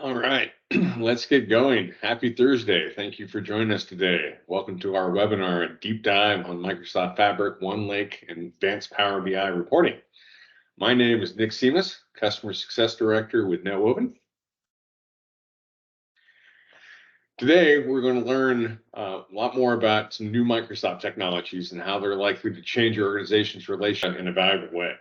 All right, let's get going. Happy Thursday. Thank you for joining us today. Welcome to our webinar, a deep dive on Microsoft Fabric, OneLake, and advanced Power BI reporting. My name is Nick Seamus, Customer Success Director with NetWoven. Today, we're going to learn a lot more about some new Microsoft technologies and how they're likely to change your organization's relationship in a valuable way.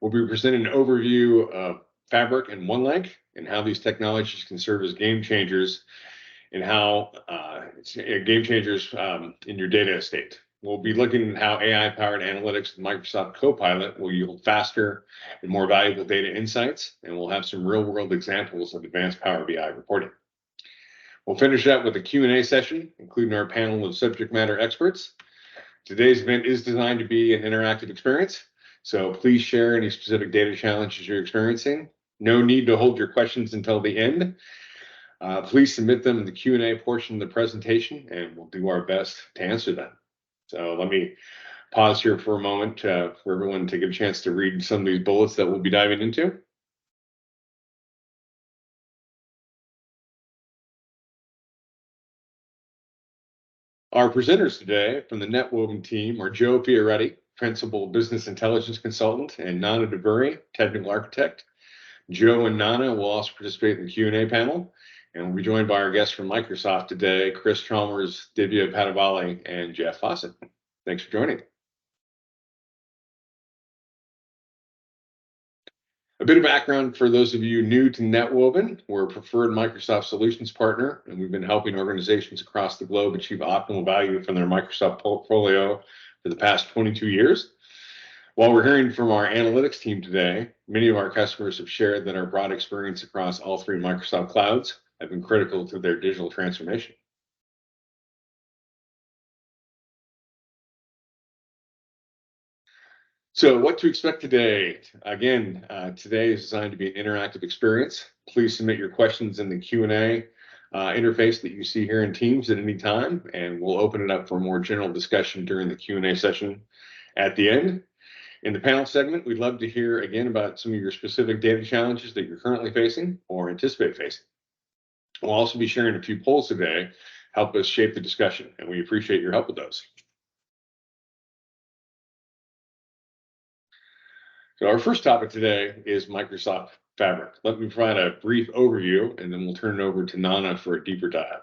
We'll be presenting an overview of Fabric and OneLake and how these technologies can serve as game changers and how game changers in your data estate. We'll be looking at how AI-powered analytics with Microsoft CoPilot will yield faster and more valuable data insights, and we'll have some real-world examples of advanced Power BI reporting. We'll finish up with a Q&A session, including our panel of subject matter experts. Today's event is designed to be an interactive experience, so please share any specific data challenges you're experiencing. No need to hold your questions until the end. Please submit them in the Q&A portion of the presentation, and we'll do our best to answer them. So let me pause here for a moment for everyone to get a chance to read some of these bullets that we'll be diving into. Our presenters today from the NetWoven team are Joe Fioretti, Principal Business Intelligence Consultant, and Nana DeBurry, Technical Architect. Joe and Nana will also participate in the Q&A panel, and we'll be joined by our guests from Microsoft today, Chris Chalmers, Divya Padavali, and Jeff Fawcett. Thanks for joining. A bit of background for those of you new to NetWoven. We're a preferred Microsoft solutions partner, and we've been helping organizations across the globe achieve optimal value from their Microsoft portfolio for the past 22 years. While we're hearing from our analytics team today, many of our customers have shared that our broad experience across all three Microsoft clouds have been critical to their digital transformation. So what to expect today? Again, today is designed to be an interactive experience. Please submit your questions in the Q&A interface that you see here in Teams at any time, and we'll open it up for more general discussion during the Q&A session at the end. In the panel segment, we'd love to hear again about some of your specific data challenges that you're currently facing or anticipate facing. We'll also be sharing a few polls today, help us shape the discussion, and we appreciate your help with those. So our first topic today is Microsoft Fabric. Let me provide a brief overview, and then we'll turn it over to Nana for a deeper dive.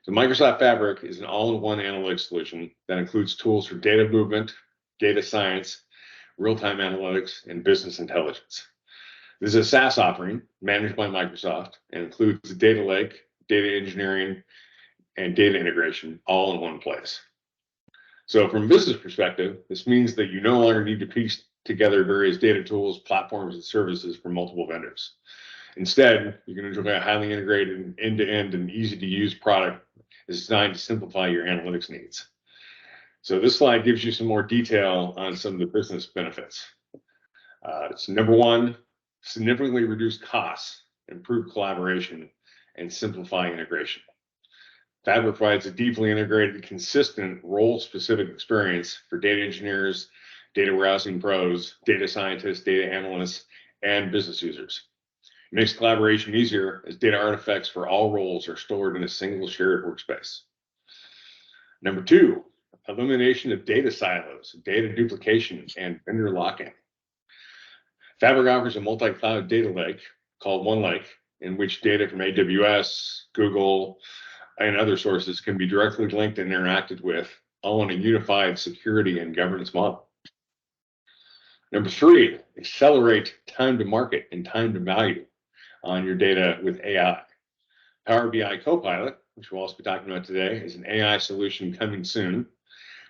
So Microsoft Fabric is an all-in-one analytics solution that includes tools for data movement, data science, real-time analytics, and business intelligence. This is a SaaS offering managed by Microsoft and includes a data lake, data engineering, and data integration all in one place. So from a business perspective, this means that you no longer need to piece together various data tools, platforms, and services from multiple vendors. Instead, you can enjoy a highly integrated, end-to-end, and easy-to-use product that's designed to simplify your analytics needs. So this slide gives you some more detail on some of the business benefits. So number one, significantly reduce costs, improve collaboration, and simplify integration. Fabric provides a deeply integrated, consistent, role-specific experience for data engineers, data warehousing pros, data scientists, data analysts, and business users. It makes collaboration easier as data artifacts for all roles are stored in a single shared workspace. Number two, elimination of data silos, data duplication, and vendor lock-in. Fabric offers a multi-cloud data lake called OneLake, in which data from AWS, Google, and other sources can be directly linked and interacted with, all in a unified security and governance model. Number three, accelerate time to market and time to value on your data with AI. Power BI CoPilot, which we'll also be talking about today, is an AI solution coming soon,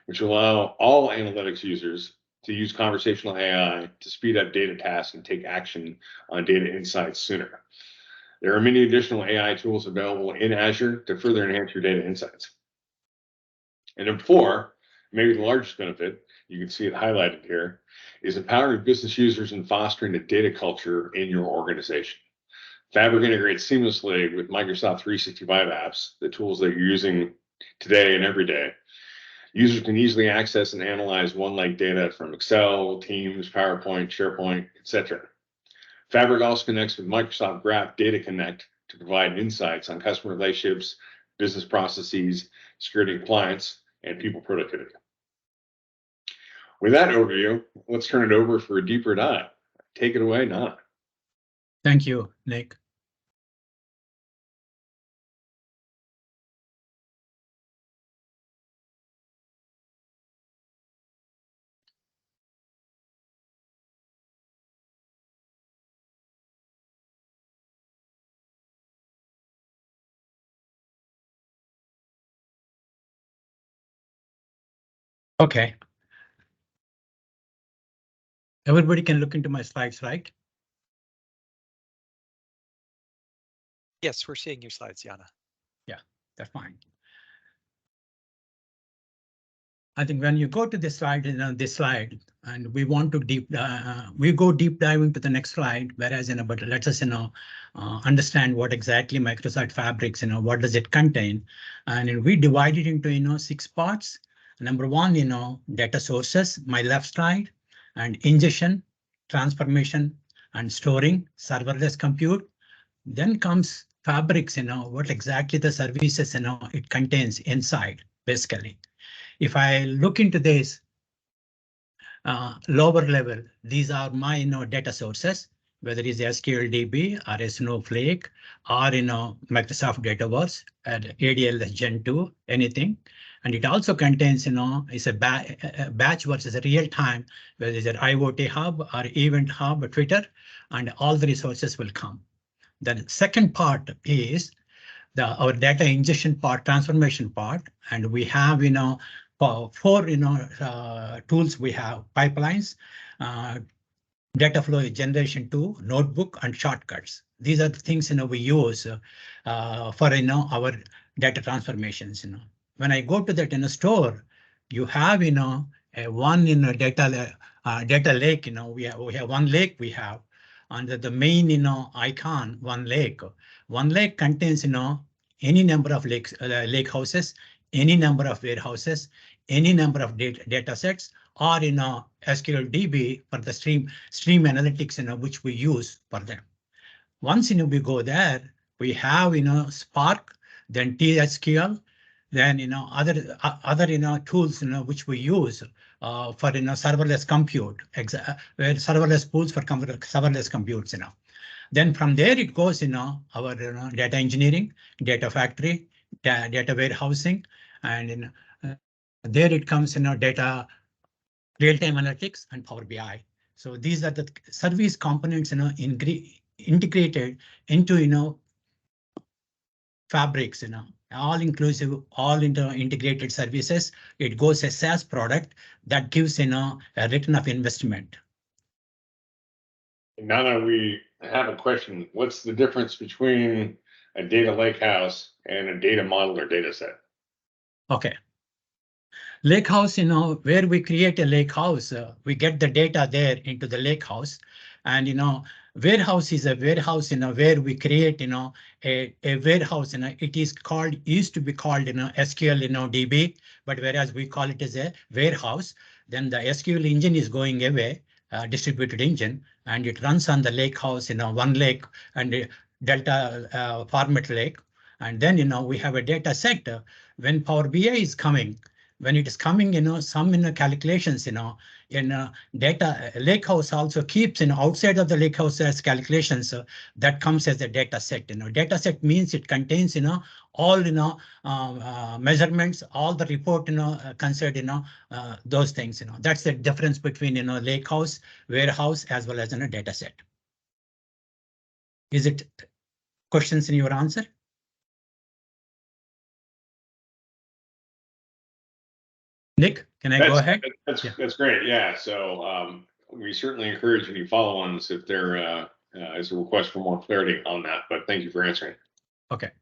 which will allow all analytics users to use conversational AI to speed up data tasks and take action on data insights sooner. There are many additional AI tools available in Azure to further enhance your data insights. And number four, maybe the largest benefit, you can see it highlighted here, is empowering business users and fostering a data culture in your organization. Fabric integrates seamlessly with Microsoft 365 apps, the tools that you're using today and every day. Users can easily access and analyze OneLake data from Excel, Teams, PowerPoint, SharePoint, etc. Fabric also connects with Microsoft Graph Data Connect to provide insights on customer relationships, business processes, security compliance, and people productivity. With that overview, let's turn it over for a deeper dive. Take it away, Nana. Thank you, Nick. Okay. Everybody can look into my slides, right? Yes, we're seeing your slides, Yana. Yeah, that's fine. I think when you go to this slide, this slide, and we want to we go deep dive into the next slide, whereas, but let us, understand what exactly Microsoft Fabrics, what does it contain? And we divide it into, 6 parts. Number 1, data sources, my left side, and ingestion, transformation, and storing, serverless compute. Then comes Fabrics, what exactly the services, it contains inside, basically. If I look into this lower level, these are my data sources, whether it's SQLDB or a Snowflake or Microsoft Dataverse and ADLS Gen 2, anything. And it also contains, it's a batch versus a real time, whether it's an IoT hub or event hub, Twitter, and all the resources will come. The second part is our data ingestion part, transformation part, and we have four tools. We have pipelines, data flow generation 2, notebook, and shortcuts. These are the things we use for our data transformations. When I go to that store, you have a one data lake. We have OneLake. We have under the main icon OneLake. OneLake contains any number of lake houses, any number of warehouses, any number of data sets, or SQLDB for the stream analytics which we use for them. Once we go there, we have Spark, then TSQL, then other tools which we use for serverless compute, where serverless pools for serverless computes. Then from there it goes our data engineering, data factory, data warehousing, and there it comes data real-time analytics and Power BI. So these are the service components integrated into Fabrics, all inclusive, all integrated services. It goes a SaaS product that gives a return of investment. Nana, we have a question. What's the difference between a data lakehouse and a data model or data set? Okay. Lakehouse, where we create a lakehouse, we get the data there into the lakehouse, and warehouse is a warehouse where we create a warehouse. It is called, used to be called SQL DB, but whereas we call it as a warehouse, then the SQL engine is going away, distributed engine, and it runs on the lakehouse, OneLake and Delta format lake. And then we have a data set. When Power BI is coming, when it is coming, some calculations, in data lakehouse also keeps outside of the lakehouse as calculations that comes as a data set. Data set means it contains all measurements, all the report considered those things. That's the difference between lakehouse, warehouse, as well as data set. Is it questions in your answer? Nick, can I go ahead? That's great. Yeah. So we certainly encourage any follow-ons if there is a request for more clarity on that. But thank you for answering. Okay.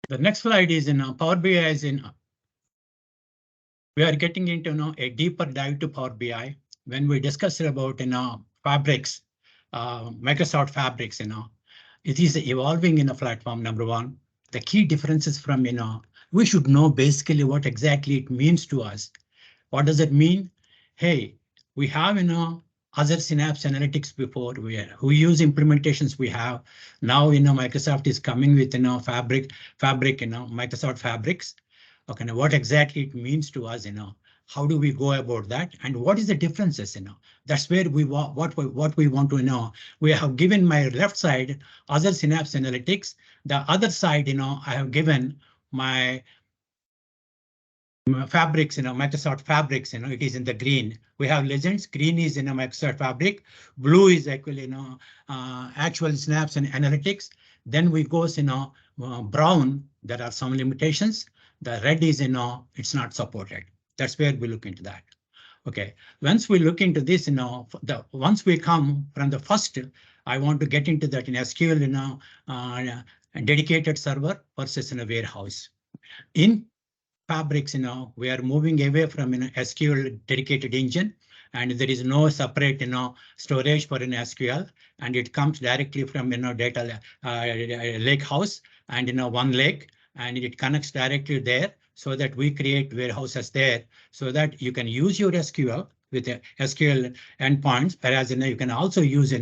The next slide is in Power BI is in. We are getting into a deeper dive to Power BI when we discuss about fabrics, Microsoft Fabrics. It is evolving in a platform. Number one, the key differences from we should know basically what exactly it means to us. What does it mean? Hey, we have other Synapse analytics before we use implementations we have. Now Microsoft is coming with Fabric, Microsoft Fabrics. Okay, now what exactly it means to us, how do we go about that, and what is the differences, that's where we what we want to know. We have given my left side other Synapse analytics, the other side, I have given my Fabrics, Microsoft Fabrics, it is in the green. We have legends. Green is in a Microsoft Fabric. Blue is actually, actual Synapse and analytics. Then we go, brown. There are some limitations. The red is, it's not supported. That's where we look into that. Okay. Once we look into this, once we come from the first, I want to get into that in SQL, dedicated server versus in a warehouse. In Fabrics, we are moving away from SQL dedicated engine, and there is no separate storage for SQL, and it comes directly from data lake house and OneLake, and it connects directly there, so that we create warehouses there, so that you can use your SQL with SQL endpoints, whereas you can also use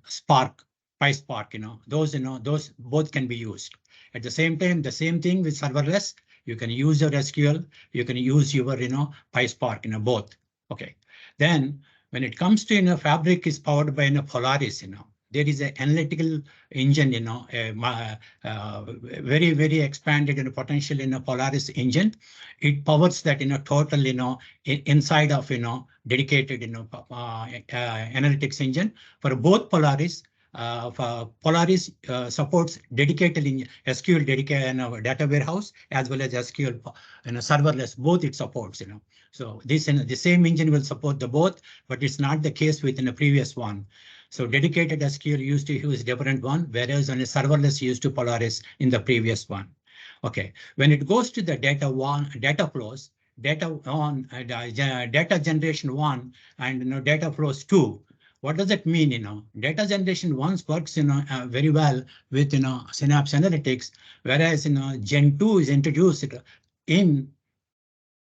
Spark, PySpark, those both can be used at the same time. The same thing with serverless. You can use your SQL, you can use your PySpark, both. Okay. Then when it comes to Fabric is powered by Polaris, there is an analytical engine, very, very expanded potential in a Polaris engine. It powers that total inside of dedicated analytics engine for both Polaris. Polaris supports dedicated in SQL dedicated data warehouse as well as SQL serverless. Both it supports. So this the same engine will support the both, but it's not the case within the previous one. So dedicated SQL used to use different one, whereas on a serverless used to Polaris in the previous one. Okay, when it goes to the data flows, data generation 1 and data flows 2. What does it mean? Data generation once works very well with Synapse Analytics, whereas Gen 2 is introduced in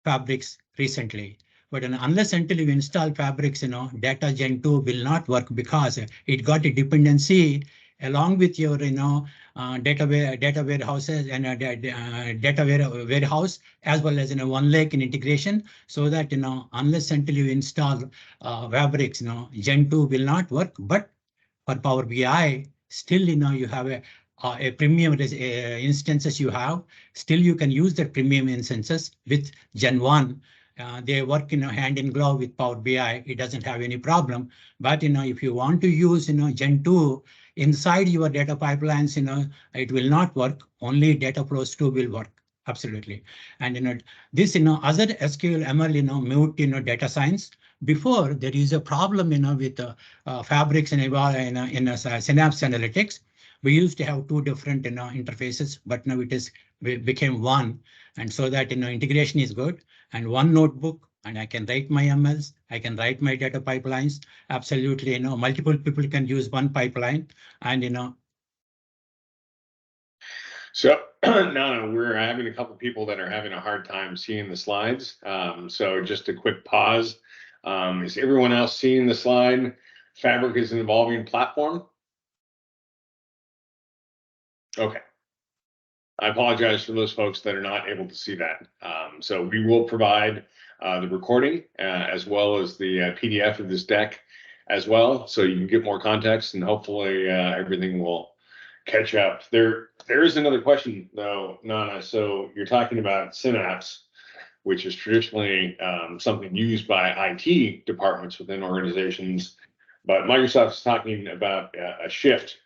Fabrics recently. But unless until you install Fabrics, data Gen 2 will not work, because it got a dependency along with your data warehouses and data warehouse, as well as OneLake in integration, so that unless until you install Fabrics, Gen 2 will not work. But for Power BI, still you have a premium instances you have. Still you can use the premium instances with Gen 1. They work hand in glove with Power BI. It doesn't have any problem. But if you want to use Gen 2 inside your data pipelines, it will not work. Only data flows 2 will work. Absolutely. And this other SQL ML moved data science. Before, there is a problem with Fabrics and in Synapse Analytics. We used to have two different interfaces, but now it became one, and so that integration is good, and one notebook, and I can write my MLs, I can write my data pipelines. Absolutely, multiple people can use one pipeline, and So no, we're having a couple people that are having a hard time seeing the slides. So just a quick pause. Is everyone else seeing the slide? Fabric is an evolving platform. Okay. I apologize for those folks that are not able to see that. So we will provide the recording as well as the PDF of this deck as well, so you can get more context, and hopefully everything will catch up. There is another question though, Nana. So you're talking about Synapse, which is traditionally something used by IT departments within organizations, but Microsoft's talking about a shift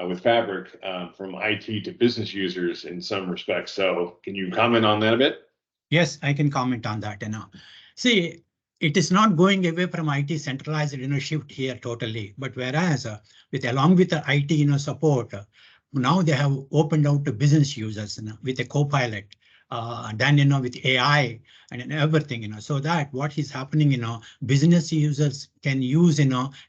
with Fabric from IT to business users in some respects. So can you comment on that a bit? Yes, I can comment on that. See, it is not going away from IT centralized shift here totally, but whereas along with the IT support, now they have opened out to business users, with a Copilot, then, with AI and everything, so that what is happening, business users can use,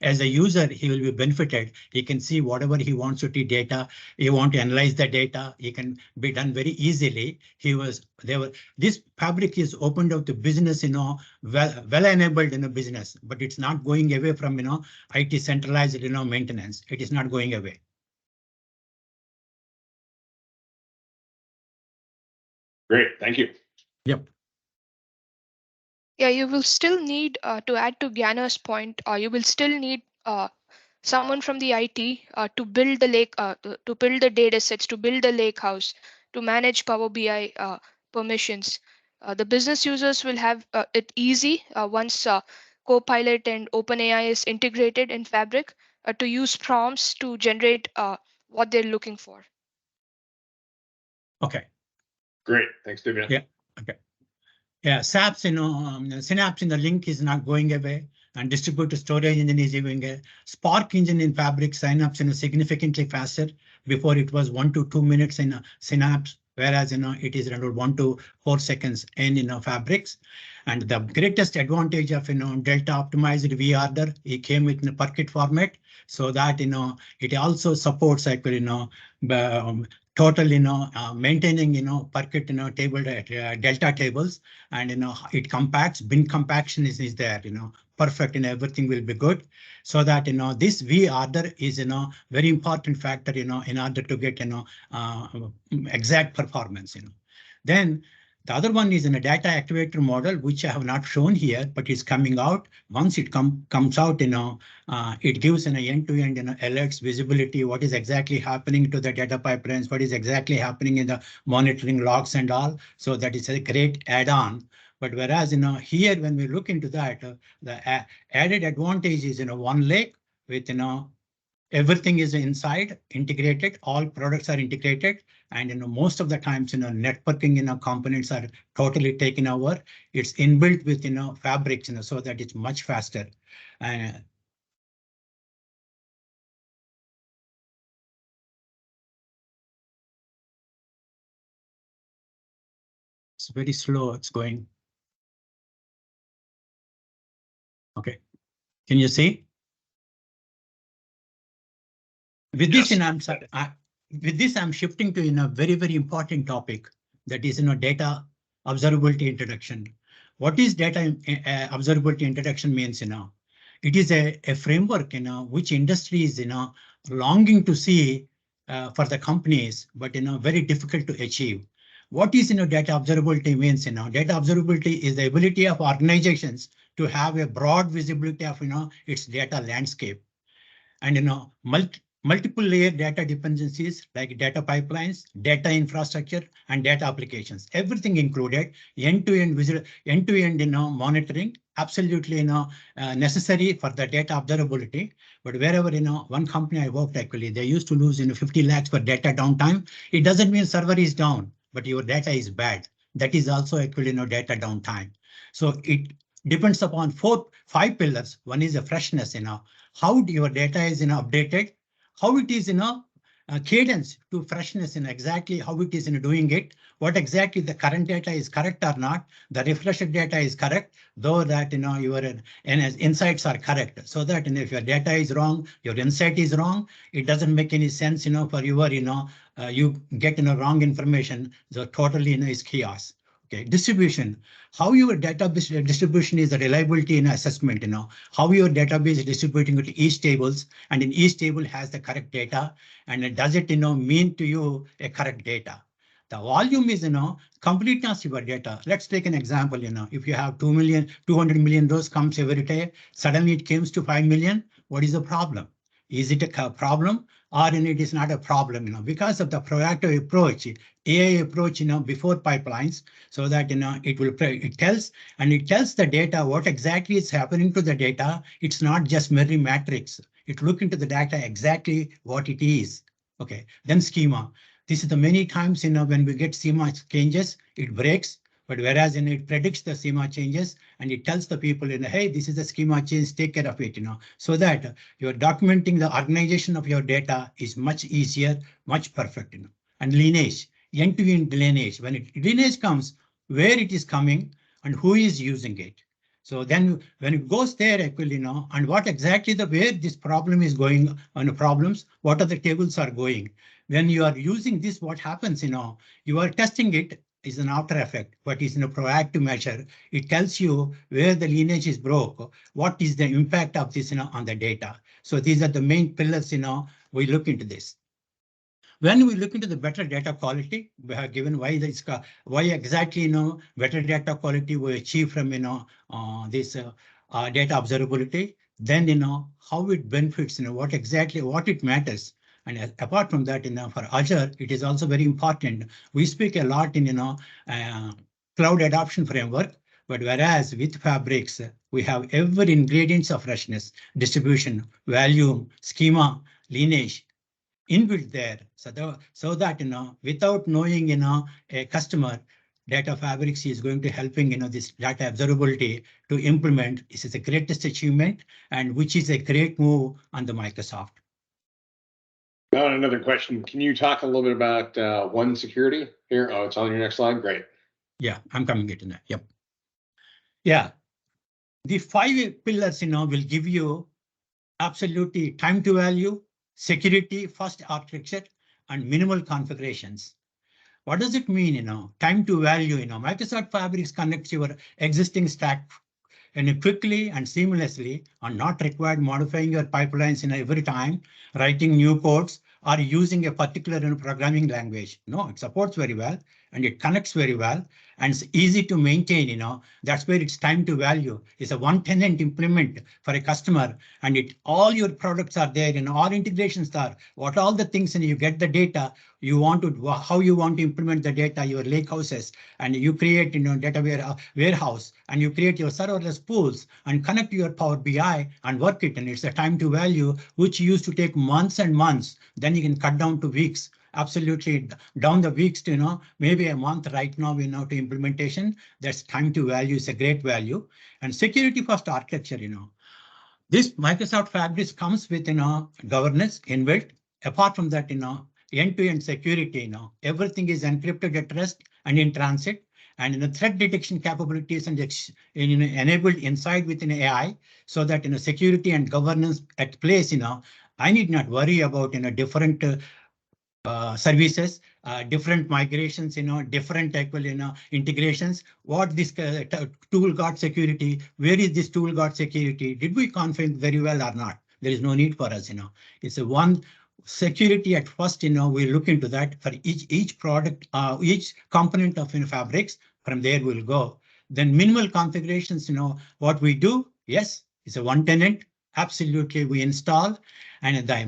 as a user, he will be benefited. He can see whatever he wants to see data. He want to analyze the data. It can be done very easily. This fabric is opened out to business, well enabled in a business, but it's not going away from, IT centralized, maintenance. It is not going away. Great, thank you. Yep. Yeah, you will still need to add to Gyaner's point, you will still need someone from the IT to build the lake, to build the data sets, to build the lake house, to manage Power BI permissions. The business users will have it easy once Copilot and OpenAI is integrated in Fabric to use prompts to generate what they're looking for. Okay. Great, thanks, Divya. Yeah. Okay. Yeah, SAPs, Synapse in the link is not going away, and distributed storage engine is going away. Spark engine in Fabric Synapse, significantly faster. Before it was 1 to 2 minutes in Synapse, whereas it is around 1 to 4 seconds in Fabrics. And the greatest advantage of Delta optimized VOrder, it came with a Parquet format, so that it also supports actually total maintaining Parquet table Delta tables, and it compacts. Bin compaction is there, perfect, and everything will be good, so that this VOrder is very important factor in order to get exact performance. Then the other one is in a data activator model, which I have not shown here, but it's coming out. Once it comes out, it gives an end-to-end alerts, visibility, what is exactly happening to the data pipelines, what is exactly happening in the monitoring logs and all. So that is a great add-on. But whereas here, when we look into that, the added advantage is OneLake with everything is inside integrated, all products are integrated, and most of the times networking components are totally taken over. It's inbuilt with fabrics, so that it's much faster. It's very slow, it's going. Okay, can you see? With this, with this, I'm shifting to a very, very important topic, that is data observability introduction. What is data observability introduction means? It is a framework which industry is longing to see for the companies, but very difficult to achieve. What is data observability means? Data observability is the ability of organizations to have a broad visibility of its data landscape, and multiple layer data dependencies like data pipelines, data infrastructure, and data applications. Everything included, end-to-end visual, end-to-end monitoring, absolutely necessary for the data observability. But wherever one company I worked, actually, they used to lose 50 lakhs for data downtime. It doesn't mean server is down, but your data is bad. That is also actually data downtime. So it depends upon 5 pillars. One is the freshness, how your data is updated, how it is cadence to freshness, exactly how it is doing it, what exactly the current data is correct or not, the refreshed data is correct, though that your insights are correct, so that if your data is wrong, your insight is wrong, it doesn't make any sense for your you get wrong information, so totally is chaos. Okay, distribution, how your database distribution is the reliability in assessment, how your database is distributing to each tables, and in each table has the correct data, and does it mean to you a correct data. The volume is completeness of your data. Let's take an example. If you have 200 million rows comes every day, suddenly it comes to 5 million. What is the problem? Is it a problem, or it is not a problem? Because of the proactive approach, AI approach, before pipelines, so that it tells the data what exactly is happening to the data. It's not just merely matrix. It look into the data exactly what it is. Okay, then schema. This is the many times when we get schema changes, it breaks. But whereas it predicts the schema changes and it tells the people, hey, this is the schema change, take care of it, so that you're documenting the organization of your data is much easier, much perfect, And lineage, end-to-end lineage, when lineage comes, where it is coming and who is using it. So then when it goes there, actually, and what exactly where this problem is going on problems, what are the tables are going. When you are using this, what happens, you are testing it is an after effect, but is in a proactive measure. It tells you where the lineage is broke, what is the impact of this, on the data. So these are the main pillars, we look into this. When we look into the better data quality, we have given why exactly, better data quality we achieve from, this data observability, then, how it benefits, what it matters. And apart from that, for Azure, it is also very important. We speak a lot in, cloud adoption framework, but whereas with Fabrics, we have every ingredients of freshness, distribution, volume, schema, lineage, inbuilt there, so that without knowing a customer, data fabrics is going to helping this data observability to implement. This is the greatest achievement and which is a great move on the Microsoft. Now another question. Can you talk a little bit about One Security here? Oh, it's on your next slide. Great. Yeah, I'm coming to that. Yep. Yeah, the 5 pillars will give you absolutely time to value, security first architecture, and minimal configurations. What does it mean, time to value, Microsoft Fabrics connects your existing stack quickly and seamlessly and not required modifying your pipelines every time, writing new codes or using a particular programming language. No, it supports very well and it connects very well and it's easy to maintain, that's where it's time to value. It's a one tenant implement for a customer and all your products are there, all integrations are, what all the things and you get the data, you want to, how you want to implement the data, your lake houses, and you create, data warehouse, and you create your serverless pools and connect your Power BI and work it. And it's a time to value, which used to take months and months. Then you can cut down to weeks. Absolutely down the weeks to, maybe a month right now, to implementation. That's time to value is a great value. And security first architecture, this Microsoft Fabric comes with, governance inbuilt. Apart from that, end-to-end security, everything is encrypted at rest and in transit, and threat detection capabilities and enabled inside within AI, so that security and governance at place, I need not worry about different services, different migrations, different integrations. What this tool got security? Where is this tool got security? Did we configure very well or not? There is no need for us. It's a one security at first. We look into that for each product, each component of Fabrics. From there we'll go. Then minimal configurations. What we do? Yes, it's a one tenant. Absolutely, we install. And the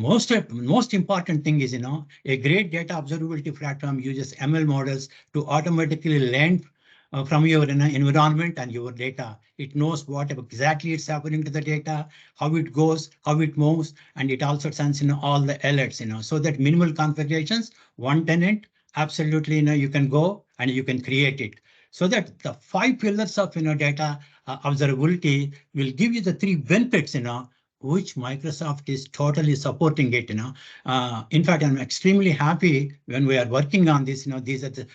most important thing is, a great data observability platform uses ML models to automatically learn from your environment and your data. It knows what exactly is happening to the data, how it goes, how it moves, and it also sends all the alerts, so that minimal configurations, one tenant, absolutely, you can go and you can create it. So that the 5 pillars of data observability will give you the 3 benefits, which Microsoft is totally supporting it. In fact, I'm extremely happy when we are working on this. These are the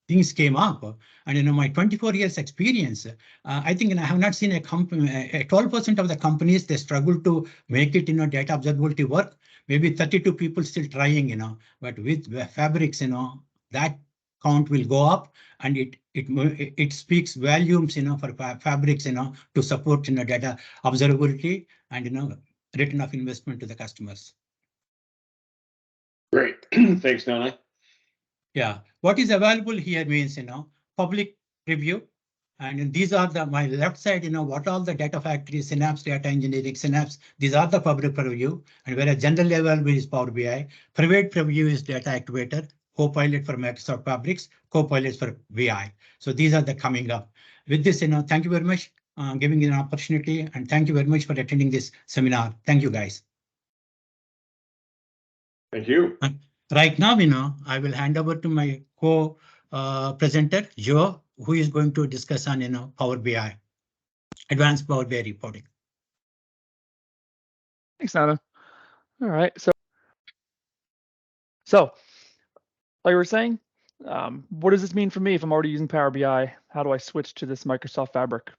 things came up, and my 24 years experience, I think I have not seen a company. 12% of the companies they struggle to make it data observability work. Maybe 32 people still trying, but with Fabrics, that count will go up, and it speaks volumes, for Fabrics, to support data observability and return of investment to the customers. Great, thanks, Nana. Yeah, what is available here means public review, and these are my left side. What all the data factory, Synapse, data engineering, Synapse. These are the public preview, and where a general level is Power BI. Private preview is Data Activator, CoPilot for Microsoft Fabrics, CoPilot for BI. So these are the coming up. With this, thank you very much giving me an opportunity, and thank you very much for attending this seminar. Thank you, guys. Thank you. Right now, I will hand over to my co-presenter, Joe, who is going to discuss on Power BI, advanced Power BI reporting. Thanks, Nana. All right, so like we were saying, what does this mean for me if I'm already using Power BI? How do I switch to this Microsoft Fabric?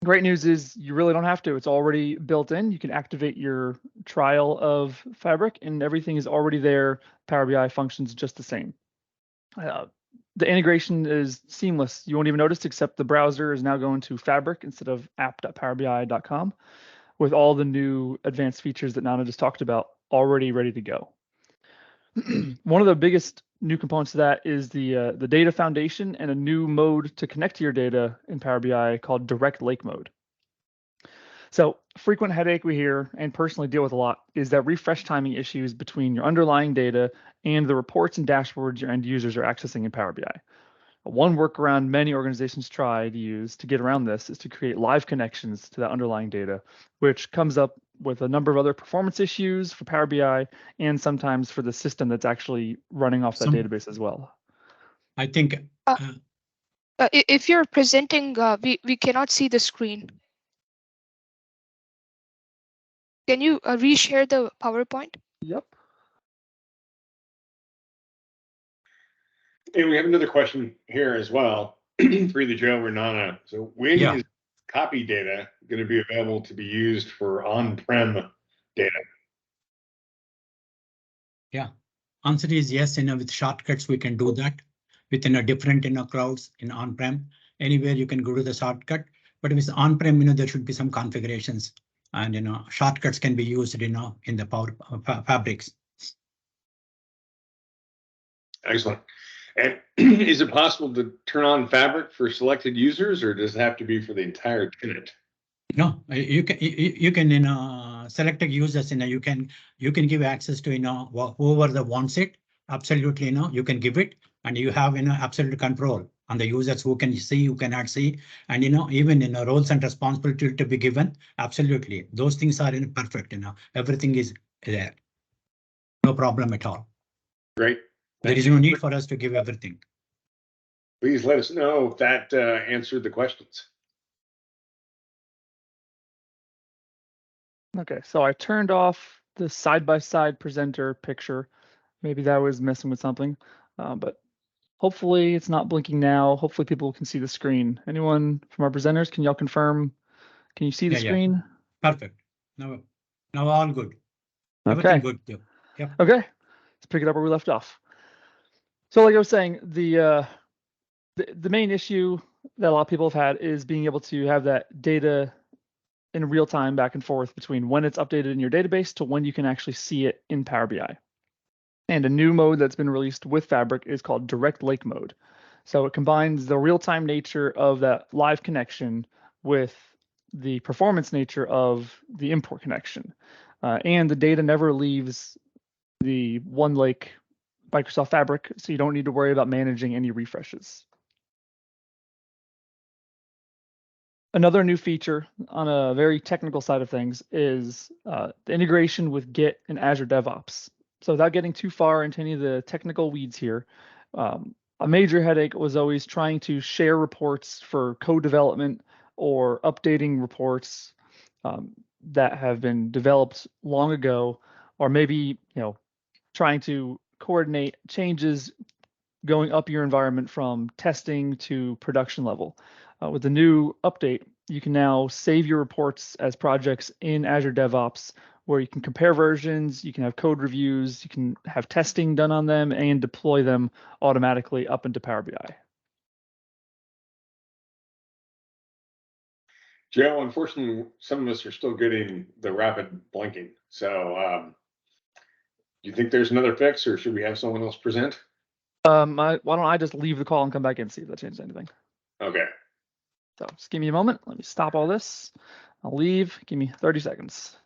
Great news is you really don't have to. It's already built in. You can activate your trial of Fabric and everything is already there. Power BI functions just the same. The integration is seamless. You won't even notice, except the browser is now going to Fabric instead of app.powerbi.com with all the new advanced features that Nana just talked about already ready to go. One of the biggest new components of that is the data foundation and a new mode to connect to your data in Power BI called Direct Lake Mode. So frequent headache we hear and personally deal with a lot is that refresh timing issues between your underlying data and the reports and dashboards your end users are accessing in Power BI. One workaround many organizations try to use to get around this is to create live connections to that underlying data, which comes up with a number of other performance issues for Power BI and sometimes for the system that's actually running off that database as well. I think if you're presenting, we cannot see the screen. Can you reshare the PowerPoint? Yep. And we have another question here as well for either Joe or Nana. So when is copy data going to be available to be used for on-prem data? Yeah, answer is yes. With shortcuts we can do that within a different clouds in on-prem. Anywhere you can go to the shortcut, but with on-prem there should be some configurations, and shortcuts can be used in the Power Fabrics. Excellent. And is it possible to turn on Fabric for selected users, or does it have to be for the entire tenant? No, you can selected users. You can give access to whoever that wants it. Absolutely, you can give it, and you have absolute control on the users who can see, who cannot see, and even roles and responsibility to be given. Absolutely, those things are perfect. Everything is there. No problem at all. Great. There is no need for us to give everything. Please let us know if that answered the questions. Okay, so I turned off the side-by-side presenter picture. Maybe that was messing with something, but hopefully it's not blinking now. Hopefully people can see the screen. Anyone from our presenters, can y'all confirm? Can you see the screen? Yeah. Perfect. Now all good. Okay. Everything good too. Yep. Okay, let's pick it up where we left off. So like I was saying, the main issue that a lot of people have had is being able to have that data in real time back and forth between when it's updated in your database to when you can actually see it in Power BI. And a new mode that's been released with Fabric is called Direct Lake Mode. So it combines the real-time nature of that live connection with the performance nature of the import connection. And the data never leaves the OneLake Microsoft Fabric, so you don't need to worry about managing any refreshes. Another new feature on a very technical side of things is the integration with Git and Azure DevOps. So without getting too far into any of the technical weeds here, a major headache was always trying to share reports for code development or updating reports that have been developed long ago, or maybe trying to coordinate changes going up your environment from testing to production level. With the new update, you can now save your reports as projects in Azure DevOps, where you can compare versions, you can have code reviews, you can have testing done on them, and deploy them automatically up into Power BI. Joe, unfortunately, some of us are still getting the rapid blinking. So you think there's another fix, or should we have someone else present? Why don't I just leave the call and come back and see if that changes anything? Okay. So just give me a moment. Let me stop all this. I'll leave. Give me 30 seconds.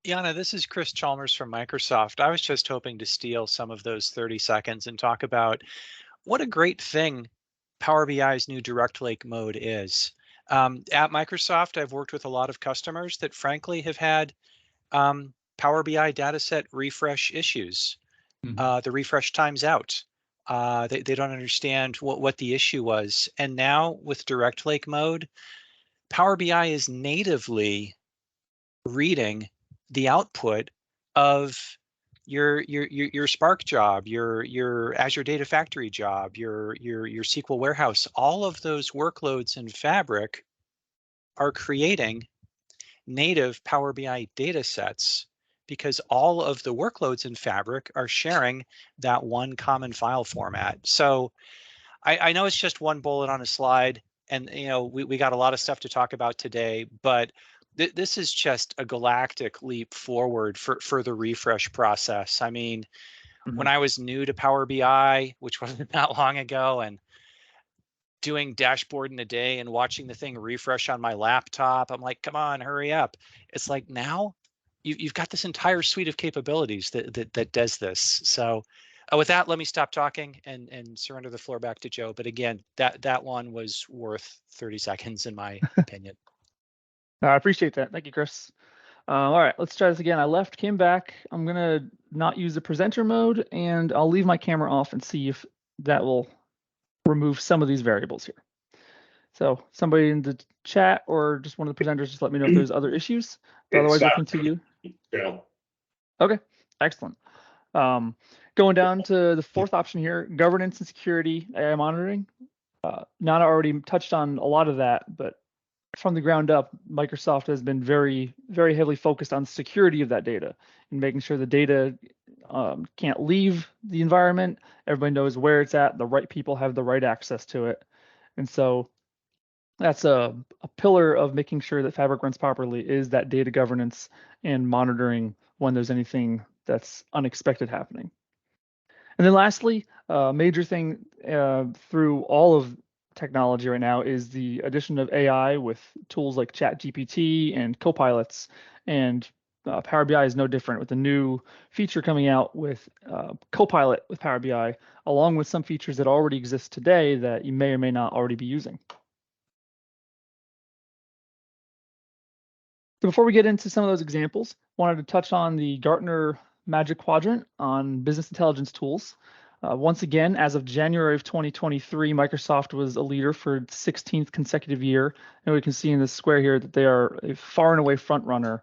Jana, this is Chris Chalmers from Microsoft. I was just hoping to steal some of those 30 seconds and talk about what a great thing Power BI's new Direct Lake mode is. At Microsoft, I've worked with a lot of customers that frankly have had Power BI dataset refresh issues. The refresh time's out. They don't understand what the issue was. And now with Direct Lake mode, Power BI is natively reading the output of your Spark job, your Azure Data Factory job, your SQL Warehouse. All of those workloads in Fabric are creating native Power BI data sets because all of the workloads in Fabric are sharing that one common file format. So I know it's just one bullet on a slide, and we got a lot of stuff to talk about today, but this is just a galactic leap forward for the refresh process. I mean, when I was new to Power BI, which wasn't that long ago, and doing dashboard in a day and watching the thing refresh on my laptop, I'm like, come on, hurry up. It's like now you've got this entire suite of capabilities that does this. So with that, let me stop talking and surrender the floor back to Joe. But again, that one was worth 30 seconds in my opinion. I appreciate that. Thank you, Chris. All right, let's try this again. I left, came back. I'm gonna not use the presenter mode, and I'll leave my camera off and see if that will remove some of these variables here. So somebody in the chat or just one of the presenters, just let me know if there's other issues. But otherwise, I'll continue. Yeah. Okay, excellent. Going down to the fourth option here, governance and security AI monitoring. Nana already touched on a lot of that, but from the ground up, Microsoft has been very, very heavily focused on security of that data and making sure the data can't leave the environment. Everybody knows where it's at. The right people have the right access to it. And so that's a pillar of making sure that Fabric runs properly is that data governance and monitoring when there's anything that's unexpected happening. And then lastly, major thing through all of technology right now is the addition of AI with tools like ChatGPT and copilots, and Power BI is no different with the new feature coming out with Copilot with Power BI, along with some features that already exist today that you may or may not already be using. So before we get into some of those examples, wanted to touch on the Gartner Magic Quadrant on business intelligence tools. Once again, as of January of 2023, Microsoft was a leader for the 16th consecutive year. And we can see in this square here that they are a far and away front runner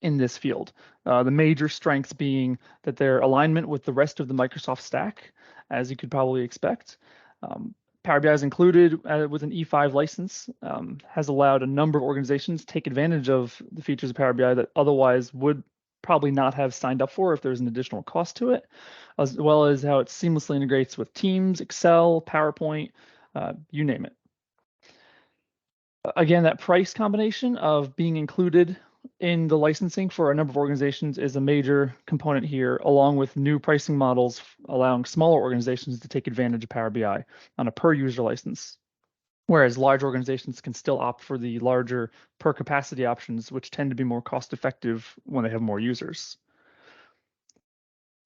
in this field. The major strengths being that their alignment with the rest of the Microsoft stack, as you could probably expect. Power BI is included with an E5 license, has allowed a number of organizations to take advantage of the features of Power BI that otherwise would probably not have signed up for if there's an additional cost to it, as well as how it seamlessly integrates with Teams, Excel, PowerPoint, you name it. Again, that price combination of being included in the licensing for a number of organizations is a major component here, along with new pricing models allowing smaller organizations to take advantage of Power BI on a per user license, whereas large organizations can still opt for the larger per capacity options, which tend to be more cost effective when they have more users.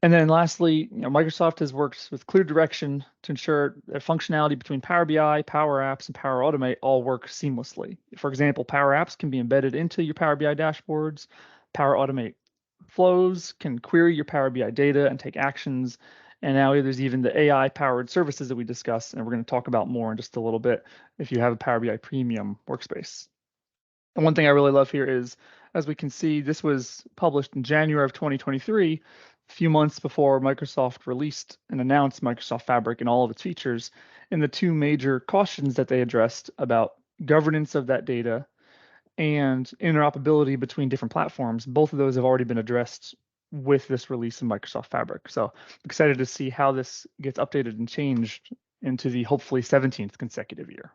And then lastly, Microsoft has worked with clear direction to ensure that functionality between Power BI, Power Apps, and Power Automate all work seamlessly. For example, Power Apps can be embedded into your Power BI dashboards. Power Automate flows can query your Power BI data and take actions. And now there's even the AI-powered services that we discussed, and we're going to talk about more in just a little bit if you have a Power BI Premium workspace. And one thing I really love here is, as we can see, this was published in January of 2023, a few months before Microsoft released and announced Microsoft Fabric and all of its features, and the two major cautions that they addressed about governance of that data and interoperability between different platforms. Both of those have already been addressed with this release of Microsoft Fabric. So excited to see how this gets updated and changed into the hopefully 17th consecutive year.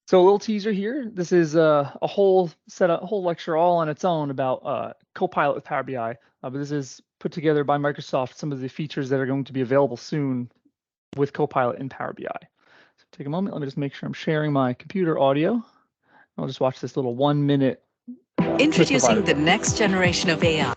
So a little teaser here. This is a whole lecture all on its own about Copilot with Power BI. But this is put together by Microsoft, some of the features that are going to be available soon with Copilot in Power BI. So take a moment. Let me just make sure I'm sharing my computer audio. I'll just watch this little 1 minute. Introducing the next generation of AI.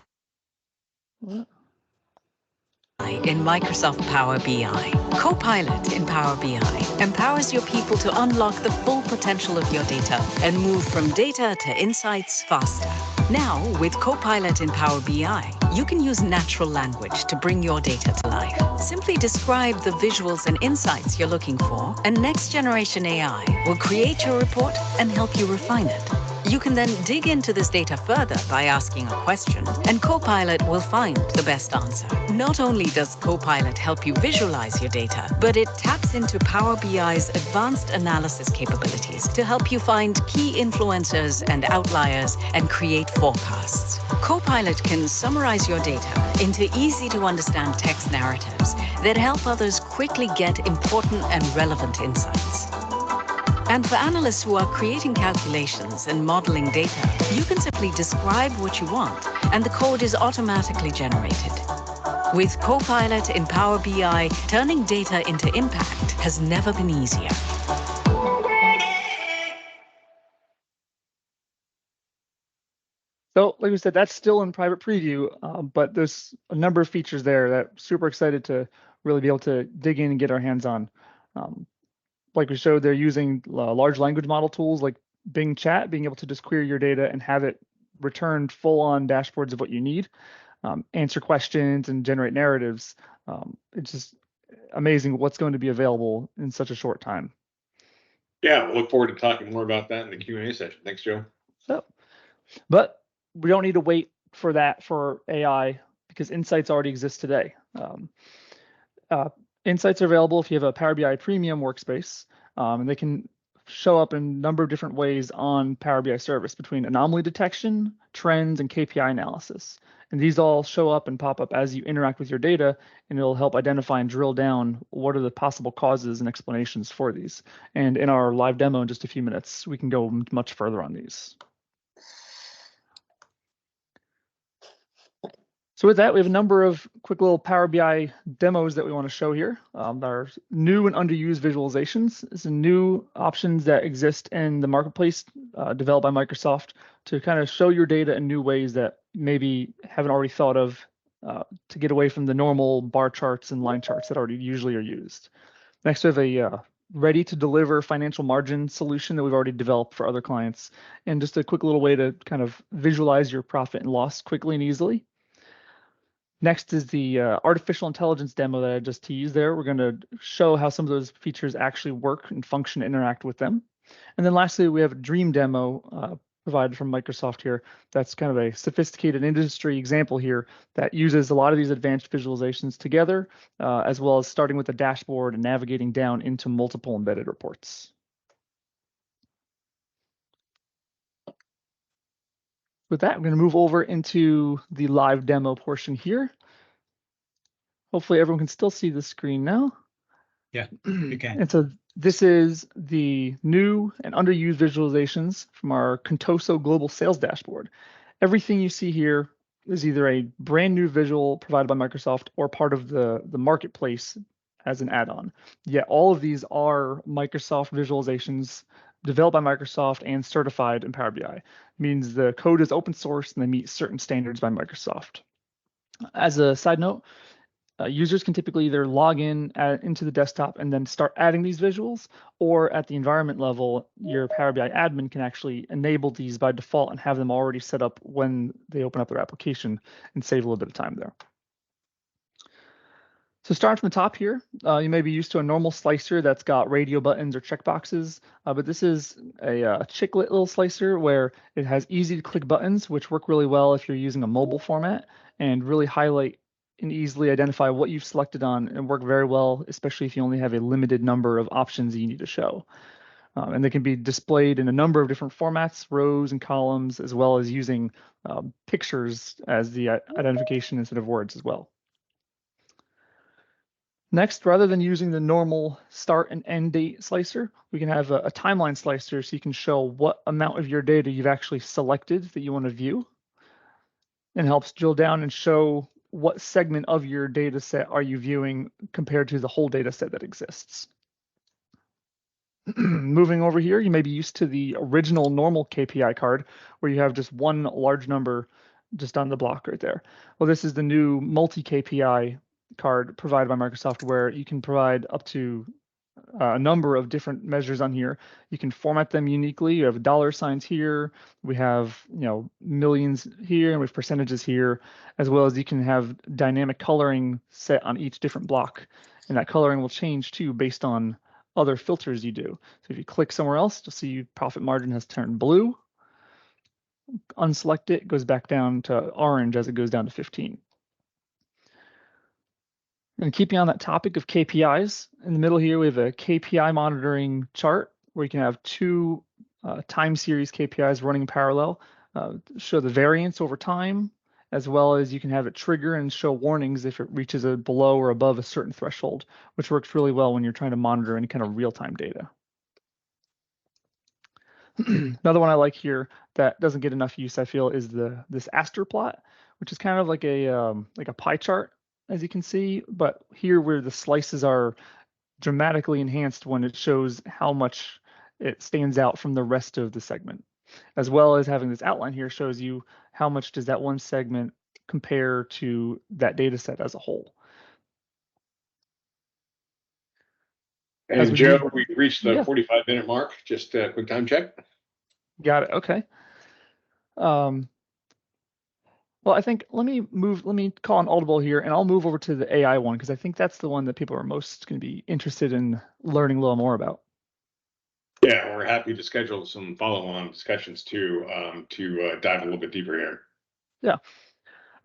in Microsoft Power BI. Copilot in Power BI empowers your people to unlock the full potential of your data and move from data to insights faster. Now, with Copilot in Power BI, you can use natural language to bring your data to life. Simply describe the visuals and insights you're looking for, and next generation AI will create your report and help you refine it. You can then dig into this data further by asking a question, and Copilot will find the best answer. Not only does Copilot help you visualize your data, but it taps into Power BI's advanced analysis capabilities to help you find key influencers and outliers and create forecasts. Copilot can summarize your data into easy-to-understand text narratives that help others quickly get important and relevant insights. And for analysts who are creating calculations and modeling data, you can simply describe what you want, and the code is automatically generated. With Copilot in Power BI, turning data into impact has never been easier. So, like we said, that's still in private preview, but there's a number of features there that I'm super excited to really be able to dig in and get our hands on. Like we showed, they're using large language model tools like Bing Chat, being able to just query your data and have it return full-on dashboards of what you need, answer questions and generate narratives. It's just amazing what's going to be available in such a short time. Yeah, we'll look forward to talking more about that in the Q&A session. Thanks, Joe. So, but we don't need to wait for that for AI because insights already exist today. Insights are available if you have a Power BI Premium workspace, and they can show up in a number of different ways on Power BI Service between anomaly detection, trends, and KPI analysis. And these all show up and pop up as you interact with your data, and it'll help identify and drill down what are the possible causes and explanations for these. And in our live demo in just a few minutes, we can go much further on these. So with that, we have a number of quick little Power BI demos that we want to show here. There are new and underused visualizations. Some new options that exist in the marketplace developed by Microsoft to kind of show your data in new ways that maybe haven't already thought of to get away from the normal bar charts and line charts that already usually are used. Next, we have a ready to deliver financial margin solution that we've already developed for other clients, and just a quick little way to kind of visualize your profit and loss quickly and easily. Next is the artificial intelligence demo that I just teased there. We're going to show how some of those features actually work and function and interact with them. And then lastly, we have a dream demo provided from Microsoft here. That's kind of a sophisticated industry example here that uses a lot of these advanced visualizations together, as well as starting with a dashboard and navigating down into multiple embedded reports. With that, I'm going to move over into the live demo portion here. Hopefully everyone can still see the screen now. Yeah, you can. And so this is the new and underused visualizations from our Contoso Global Sales Dashboard. Everything you see here is either a brand new visual provided by Microsoft or part of the marketplace as an add-on. Yet all of these are Microsoft visualizations developed by Microsoft and certified in Power BI. It means the code is open source and they meet certain standards by Microsoft. As a side note, users can typically either log in into the desktop and then start adding these visuals, or at the environment level, your Power BI admin can actually enable these by default and have them already set up when they open up their application and save a little bit of time there. So starting from the top here, you may be used to a normal slicer that's got radio buttons or checkboxes, but this is a chiclet little slicer where it has easy to click buttons, which work really well if you're using a mobile format and really highlight and easily identify what you've selected on and work very well, especially if you only have a limited number of options that you need to show. And they can be displayed in a number of different formats, rows and columns, as well as using pictures as the identification instead of words as well. Next, rather than using the normal start and end date slicer, we can have a timeline slicer so you can show what amount of your data you've actually selected that you want to view, and helps drill down and show what segment of your data set are you viewing compared to the whole data set that exists. Moving over here, you may be used to the original normal KPI card where you have just one large number just on the block right there. Well, this is the new multi-KPI card provided by Microsoft where you can provide up to a number of different measures on here. You can format them uniquely. You have dollar signs here. We have, millions here, and we have percentages here, as well as you can have dynamic coloring set on each different block. And that coloring will change too based on other filters you do. So if you click somewhere else, you'll see profit margin has turned blue. Unselect it, goes back down to orange as it goes down to 15. And keeping on that topic of KPIs, in the middle here, we have a KPI monitoring chart where you can have two time series KPIs running parallel, show the variance over time, as well as you can have it trigger and show warnings if it reaches a below or above a certain threshold, which works really well when you're trying to monitor any kind of real-time data. Another one I like here that doesn't get enough use, I feel, is this Aster plot, which is kind of like a pie chart, as you can see, but here where the slices are dramatically enhanced when it shows how much it stands out from the rest of the segment, as well as having this outline here shows you how much does that one segment compare to that data set as a whole. And Joe, we reached the 45-minute mark. Just a quick time check. Got it. Okay. Well, I think let me call an audible here, and I'll move over to the AI one because I think that's the one that people are most going to be interested in learning a little more about. Yeah, we're happy to schedule some follow-on discussions too to dive a little bit deeper here. Yeah.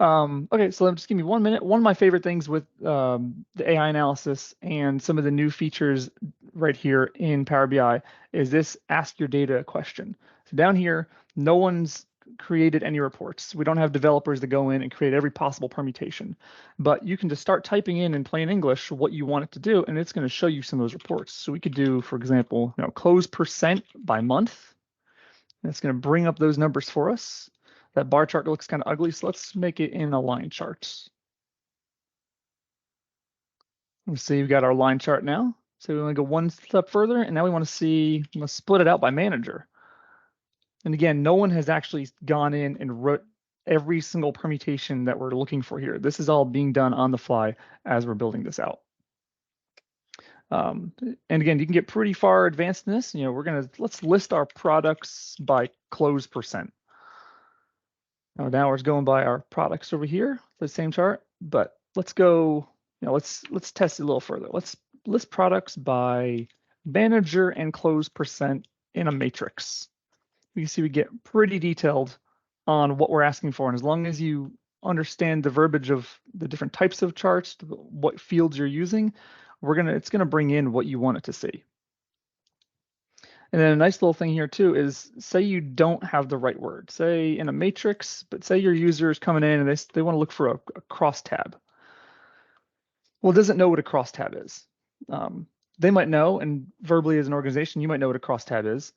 Okay, so just give me 1 minute. One of my favorite things with the AI analysis and some of the new features right here in Power BI is this ask your data question. So down here, no one's created any reports. We don't have developers that go in and create every possible permutation, but you can just start typing in plain English what you want it to do, and it's going to show you some of those reports. So we could do, for example, close percent by month. And it's going to bring up those numbers for us. That bar chart looks kind of ugly, so let's make it in a line chart. Let's see, we've got our line chart now. So we want to go one step further, and now we want to see, let's split it out by manager. And again, no one has actually gone in and wrote every single permutation that we're looking for here. This is all being done on the fly as we're building this out. And again, you can get pretty far advanced in this. Let's list our products by close percent. Now we're going by our products over here, the same chart, but let's go, let's test it a little further. Let's list products by manager and close percent in a matrix. You can see we get pretty detailed on what we're asking for. And as long as you understand the verbiage of the different types of charts, what fields you're using, it's gonna bring in what you want it to see. And then a nice little thing here too is, say you don't have the right word, say in a matrix, but say your user is coming in and they want to look for a crosstab. Well, it doesn't know what a crosstab is. They might know, and verbally as an organization, you might know what a crosstab is,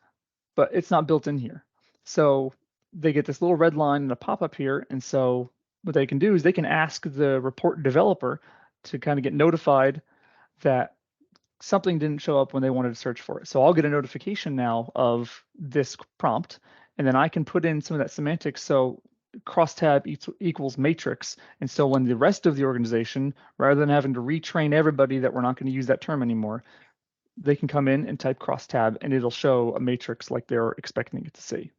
but it's not built in here. So they get this little red line and a pop-up here. And so what they can do is they can ask the report developer to kind of get notified that something didn't show up when they wanted to search for it. So I'll get a notification now of this prompt, and then I can put in some of that semantics. So crosstab equals matrix. And so when the rest of the organization, rather than having to retrain everybody that we're not going to use that term anymore, they can come in and type crosstab and it'll show a matrix like they're expecting it to see.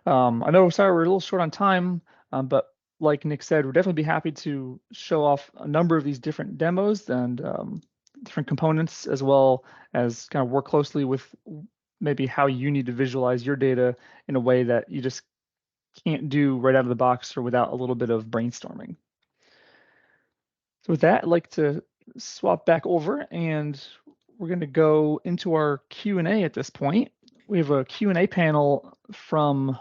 I know, sorry, we're a little short on time, but like Nick said, we'd definitely be happy to show off a number of these different demos and different components, as well as kind of work closely with maybe how you need to visualize your data in a way that you just can't do right out of the box or without a little bit of brainstorming. So with that, I'd like to swap back over and we're going to go into our Q&A at this point. We have a Q&A panel from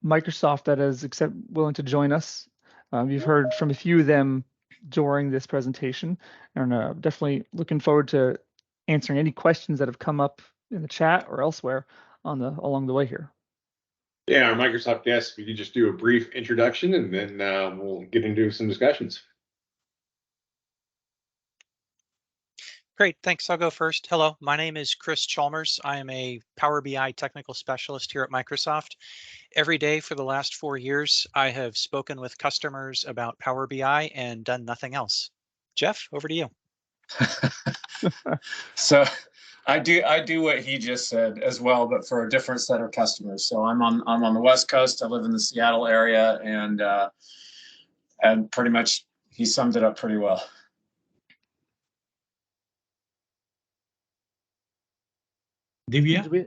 Microsoft that is willing to join us. You've heard from a few of them during this presentation, and definitely looking forward to answering any questions that have come up in the chat or elsewhere along the way here. Yeah, our Microsoft guests, we could just do a brief introduction and then we'll get into some discussions. Great, thanks. I'll go first. Hello, my name is Chris Chalmers. I am a Power BI technical specialist here at Microsoft. Every day for the last 4 years, I have spoken with customers about Power BI and done nothing else. Jeff, over to you. So I do what he just said as well, but for a different set of customers. So I'm on the West Coast. I live in the Seattle area, and pretty much he summed it up pretty well. Divya?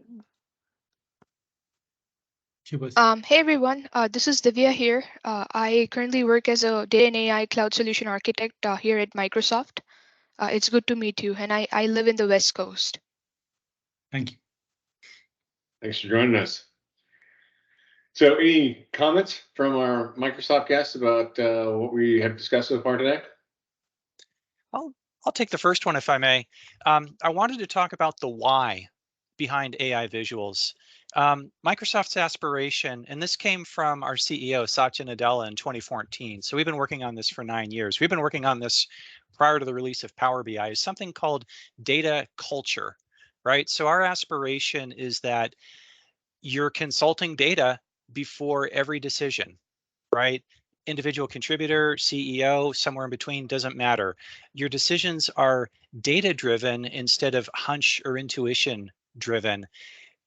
She was. Hey everyone, this is Divya here. I currently work as a data and AI cloud solution architect here at Microsoft. It's good to meet you, and I live in the West Coast. Thank you. Thanks for joining us. So any comments from our Microsoft guests about what we have discussed so far today? I'll take the first one if I may. I wanted to talk about the why behind AI visuals. Microsoft's aspiration, and this came from our CEO, Satya Nadella, in 2014. So we've been working on this for 9 years. We've been working on this prior to the release of Power BI, is something called data culture, right? So our aspiration is that you're consulting data before every decision, right? Individual contributor, CEO, somewhere in between, doesn't matter. Your decisions are data driven instead of hunch or intuition driven.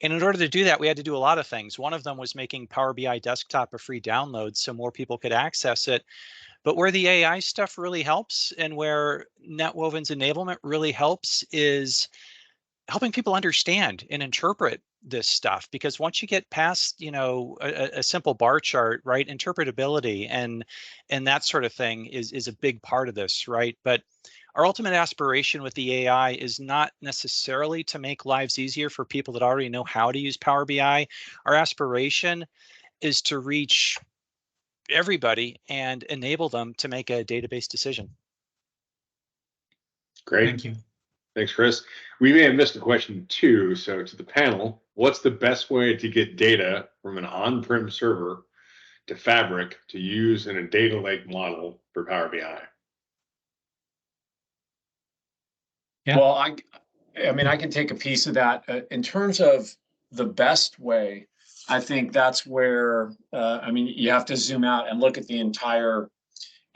And in order to do that, we had to do a lot of things. One of them was making Power BI Desktop a free download so more people could access it. But where the AI stuff really helps and where NetWoven's enablement really helps is helping people understand and interpret this stuff, because once you get past, you know, a simple bar chart, right, interpretability and that sort of thing is a big part of this, right? But our ultimate aspiration with the AI is not necessarily to make lives easier for people that already know how to use Power BI. Our aspiration is to reach everybody and enable them to make a database decision. Great. Thank you. Thanks, Chris. We may have missed a question too. So to the panel, what's the best way to get data from an on-prem server to Fabric to use in a data lake model for Power BI? Yeah. Well, I mean, I can take a piece of that. In terms of the best way, I think that's where, I mean, you have to zoom out and look at the entire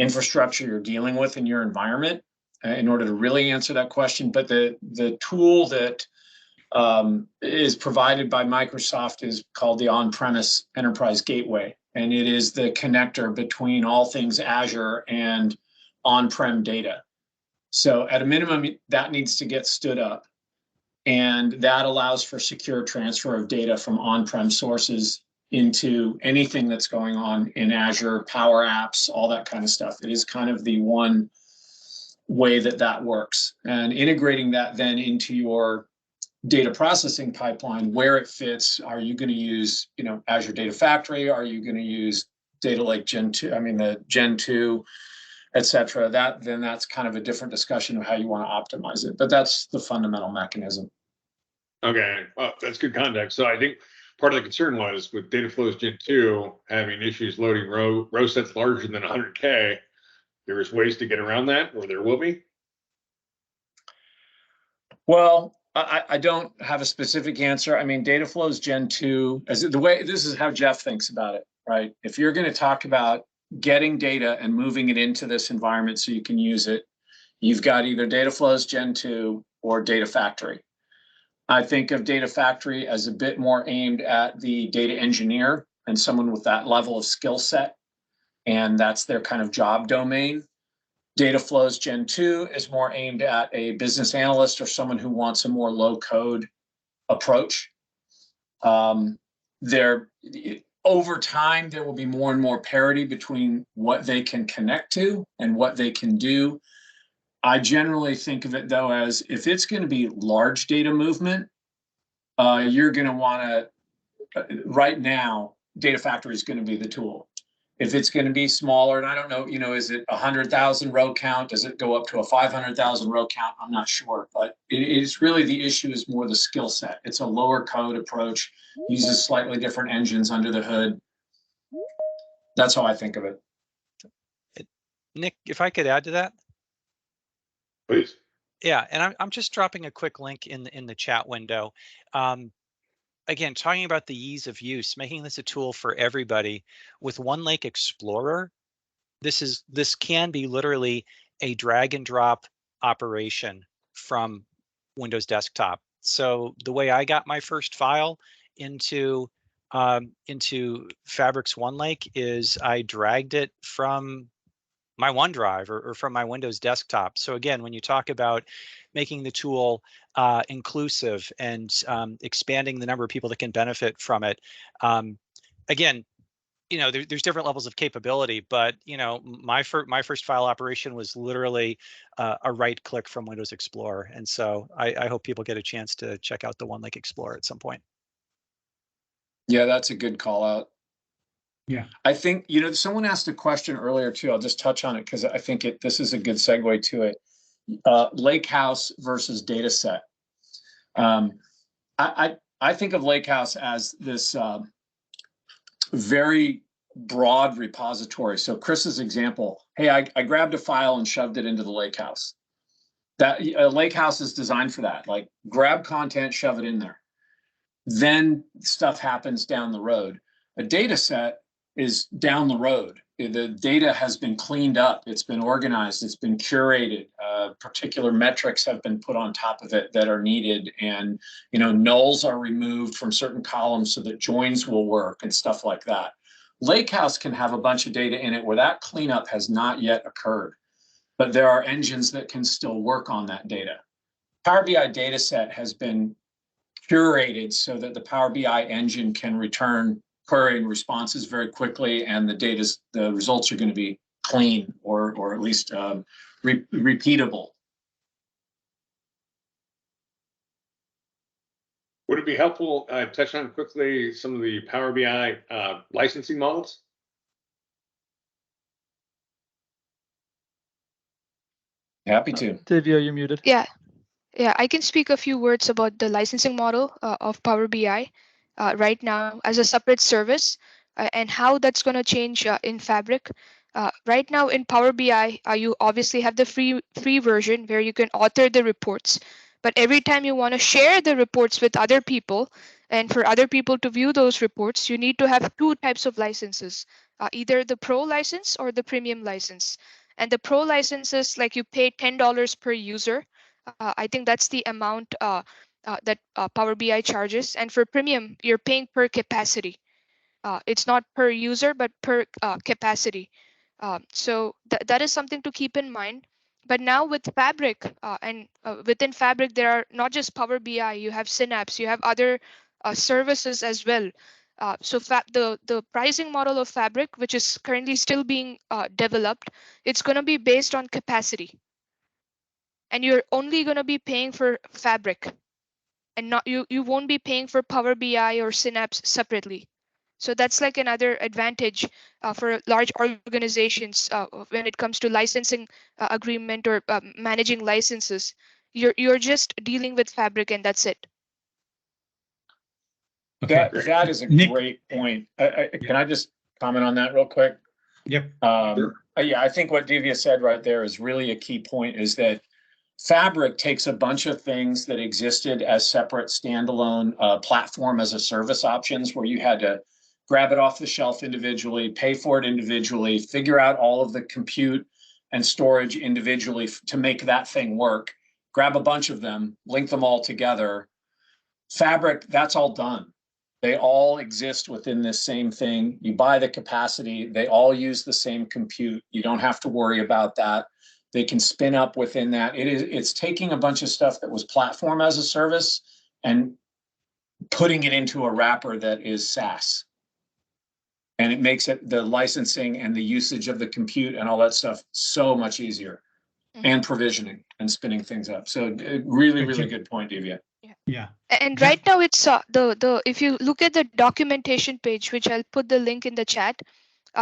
infrastructure you're dealing with in your environment in order to really answer that question. But the tool that is provided by Microsoft is called the On-Premise Enterprise Gateway. And it is the connector between all things Azure and on-prem data. So at a minimum, that needs to get stood up. And that allows for secure transfer of data from on-prem sources into anything that's going on in Azure, Power Apps, all that kind of stuff. It is kind of the one way that works. And integrating that then into your data processing pipeline, where it fits. Are you going to use, you know, Azure Data Factory? Are you going to use Data Lake Gen 2? I mean, the Gen 2, et cetera. That's kind of a different discussion of how you want to optimize it. But that's the fundamental mechanism. Okay, well, that's good context. So I think part of the concern was with Data Flows Gen 2 having issues loading row sets larger than 100K. There's ways to get around that, or there will be? Well, I don't have a specific answer. I mean, Data Flows Gen 2, this is how Jeff thinks about it, right? If you're going to talk about getting data and moving it into this environment so you can use it, you've got either Data Flows Gen 2 or Data Factory. I think of Data Factory as a bit more aimed at the data engineer and someone with that level of skill set, and that's their kind of job domain. Data Flows Gen 2 is more aimed at a business analyst or someone who wants a more low-code approach. Over time, there will be more and more parity between what they can connect to and what they can do. I generally think of it, though, as if it's going to be large data movement, you're going to want to, right now, Data Factory is going to be the tool. If it's going to be smaller, and I don't know, you know, is it 100,000 row count? Does it go up to a 500,000 row count? I'm not sure, but it's really, the issue is more the skill set. It's a lower code approach, uses slightly different engines under the hood. That's how I think of it. Nick, if I could add to that. Please. Yeah, and I'm just dropping a quick link in the chat window. Again, talking about the ease of use, making this a tool for everybody with OneLake Explorer. This can be literally a drag and drop operation from Windows Desktop. So the way I got my first file into Fabric's OneLake is I dragged it from my OneDrive or from my Windows desktop. So again, when you talk about making the tool inclusive and expanding the number of people that can benefit from it, again, there's different levels of capability, but my first file operation was literally a right click from Windows Explorer, and so I hope people get a chance to check out the OneLake Explorer at some point. Yeah, that's a good call out. Yeah. I think, someone asked a question earlier too. I'll just touch on it because I think this is a good segue to it. Lakehouse versus data set. I think of Lakehouse as this very broad repository. So Chris's example, hey, I grabbed a file and shoved it into the Lakehouse. That Lakehouse is designed for that. Like grab content, shove it in there. Then stuff happens down the road. A data set is down the road. The data has been cleaned up, it's been organized, it's been curated, particular metrics have been put on top of it that are needed, and nulls are removed from certain columns so that joins will work and stuff like that. Lakehouse can have a bunch of data in it where that cleanup has not yet occurred, but there are engines that can still work on that data. Power BI dataset has been curated so that the Power BI engine can return query and responses very quickly, and the results are going to be clean or at least repeatable. Would it be helpful touch on quickly some of the Power BI licensing models? Happy to. Divya, you're muted. Yeah, I can speak a few words about the licensing model of Power BI right now as a separate service and how that's going to change in Fabric. Right now in Power BI, you obviously have the free version where you can author the reports. But every time you want to share the reports with other people, and for other people to view those reports, you need to have two types of licenses, either the Pro license or the Premium license. And the Pro license is like you pay $10 per user. I think that's the amount that Power BI charges. And for Premium, you're paying per capacity. It's not per user, but per capacity. So that is something to keep in mind. But now with Fabric and within Fabric, there are not just Power BI, you have Synapse, you have other services as well. So the pricing model of Fabric, which is currently still being developed, it's going to be based on capacity. And you're only going to be paying for Fabric, and not you won't be paying for Power BI or Synapse separately. So that's like another advantage for large organizations when it comes to licensing agreement or managing licenses. You're just dealing with Fabric and that's it. Okay. That is a Nick. great point. Can I just comment on that real quick? Yep. Yeah, I think what Divya said right there is really a key point, is that Fabric takes a bunch of things that existed as separate standalone platform as a service options, where you had to grab it off the shelf individually, pay for it individually, figure out all of the compute and storage individually to make that thing work, grab a bunch of them, link them all together. Fabric, that's all done. They all exist within this same thing. You buy the capacity, they all use the same compute. You don't have to worry about that. They can spin up within that. It's taking a bunch of stuff that was platform as a service and putting it into a wrapper that is SaaS. And it makes it the licensing and the usage of the compute and all that stuff so much easier, and provisioning and spinning things up. So really, really good point, Divya. Yeah. And right now it's the if you look at the documentation page, which I'll put the link in the chat,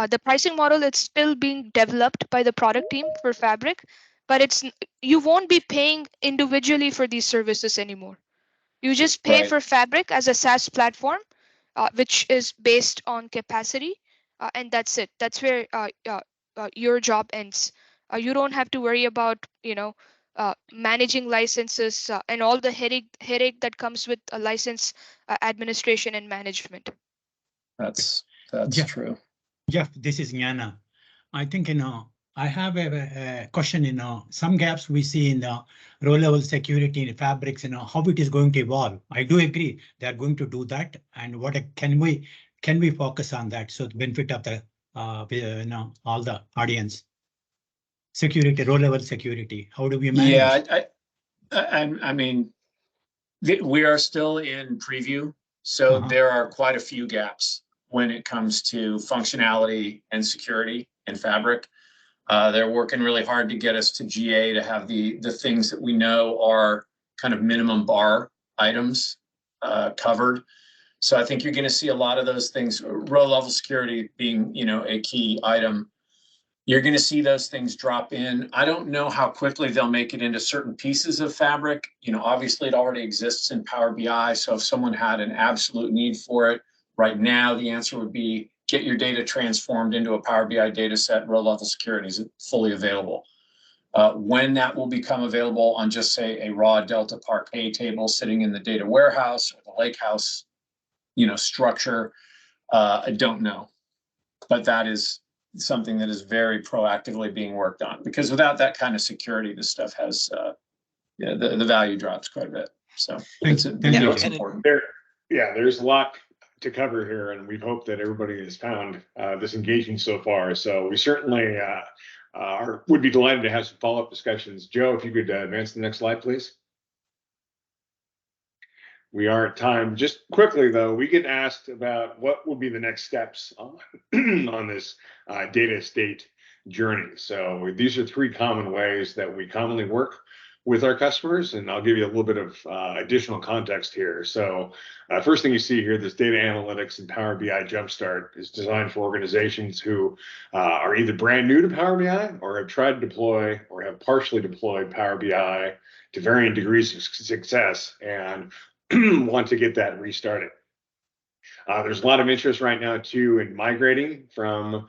the pricing model is still being developed by the product team for Fabric, but you won't be paying individually for these services anymore. You just pay for Fabric as a SaaS platform, which is based on capacity, and that's it. That's where your job ends. You don't have to worry about managing licenses, and all the headache that comes with a license administration and management. That's Yeah. true. Jeff, this is Jnana. I think, I have a question, some gaps we see in the row-level security in fabrics, how it is going to evolve. I do agree they are going to do that, and what can we focus on that, so the benefit of the all the audience. Security, row-level security, how do we manage? Yeah, I mean, we are still in preview, so there are quite a few gaps when it comes to functionality and security in Fabric. They're working really hard to get us to GA to have the things that we know are kind of minimum bar items covered. So I think you're going to see a lot of those things, row level security being, a key item. You're going to see those things drop in. I don't know how quickly they'll make it into certain pieces of Fabric. Obviously it already exists in Power BI. So if someone had an absolute need for it right now, the answer would be get your data transformed into a Power BI data set. Row level security is fully available. When that will become available on just say a raw Delta Park A table sitting in the data warehouse or the lakehouse, structure, I don't know, but that is something that is very proactively being worked on, because without that kind of security, this stuff has, the value drops quite a bit. So it's important. There's a lot to cover here, and we hope that everybody has found this engaging so far. So we certainly would be delighted to have some follow-up discussions. Joe, if you could advance the next slide, please. We are at time. Just quickly, though, we get asked about what will be the next steps on this data estate journey. So these are three common ways that we commonly work with our customers, and I'll give you a little bit of additional context here. So first thing you see here, this data analytics and Power BI Jumpstart is designed for organizations who are either brand new to Power BI or have tried to deploy or have partially deployed Power BI to varying degrees of success and want to get that restarted. There's a lot of interest right now too in migrating from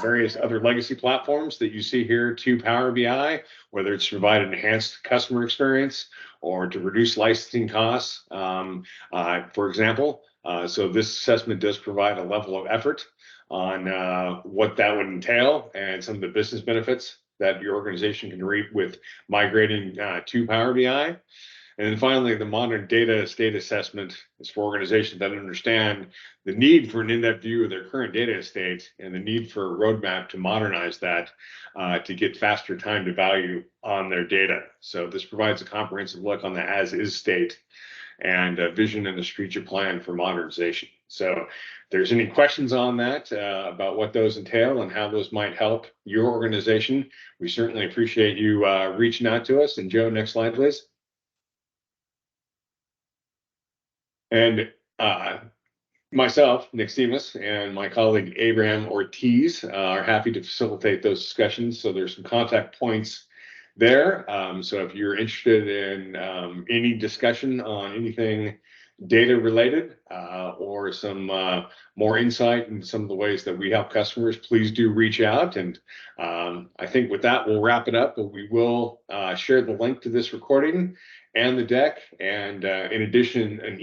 various other legacy platforms that you see here to Power BI, whether it's to provide an enhanced customer experience or to reduce licensing costs, for example. So this assessment does provide a level of effort on what that would entail and some of the business benefits that your organization can reap with migrating to Power BI. And then finally, the modern data estate assessment is for organizations that understand the need for an in-depth view of their current data estate and the need for a roadmap to modernize that to get faster time to value on their data. So this provides a comprehensive look on the as-is state and a vision and a strategic plan for modernization. So if there's any questions on that about what those entail and how those might help your organization, we certainly appreciate you reaching out to us. And Joe, next slide, please. And myself, Nick Seamus, and my colleague Abraham Ortiz are happy to facilitate those discussions. So there's some contact points there. So if you're interested in any discussion on anything data related or some more insight into some of the ways that we help customers, please do reach out. And I think with that, we'll wrap it up, but we will share the link to this recording and the deck. And in addition, an